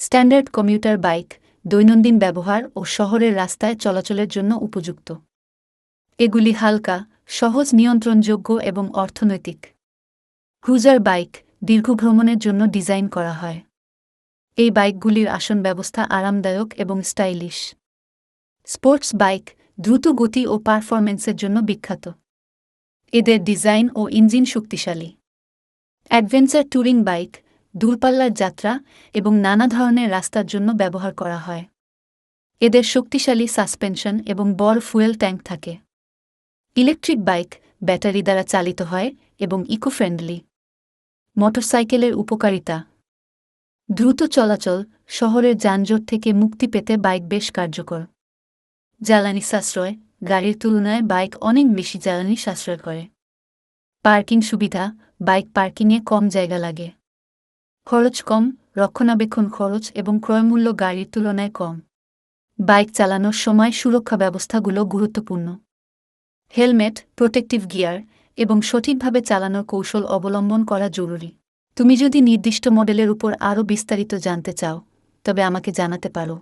Standard commuter bike দৈনন্দিন ব্যবহার ও শহরের রাস্তায় চলাচলের জন্য উপযুক্ত। এগুলি হালকা, সহজ নিয়ন্ত্রণযোগ্য এবং অর্থনৈতিক। ক্রুজার বাইক দীর্ঘ ভ্রমণের জন্য ডিজাইন করা হয়। এই বাইকগুলির আসন ব্যবস্থা আরামদায়ক এবং স্টাইলিশ। স্পোর্টস বাইক দ্রুত গতি ও পারফরম্যান্সের জন্য বিখ্যাত। এদের ডিজাইন ও ইঞ্জিন শক্তিশালী। অ্যাডভেঞ্চার ট্যুরিং বাইক দূরপাল্লার যাত্রা এবং নানা ধরনের রাস্তার জন্য ব্যবহার করা হয়। এদের শক্তিশালী সাসপেনশন এবং বড় ফুয়েল ট্যাঙ্ক থাকে। ইলেকট্রিক বাইক ব্যাটারি দ্বারা চালিত হয় এবং ইকো ফ্রেন্ডলি। মোটরসাইকেলের উপকারিতা: দ্রুত চলাচল, শহরের যানজট থেকে মুক্তি পেতে বাইক বেশ কার্যকর। জ্বালানি সাশ্রয়: গাড়ির তুলনায় বাইক অনেক বেশি জ্বালানি সাশ্রয় করে। পার্কিং সুবিধা: বাইক পার্কিংয়ে কম জায়গা লাগে। খরচ কম, রক্ষণাবেক্ষণ খরচ এবং ক্রয়মূল্য গাড়ির তুলনায় কম। বাইক চালানোর সময় সুরক্ষা ব্যবস্থাগুলো গুরুত্বপূর্ণ। হেলমেট, প্রোটেক্টিভ গিয়ার এবং সঠিকভাবে চালানোর কৌশল অবলম্বন করা জরুরি। তুমি যদি নির্দিষ্ট মডেলের উপর আরও বিস্তারিত জানতে চাও, তবে আমাকে জানাতে পারো।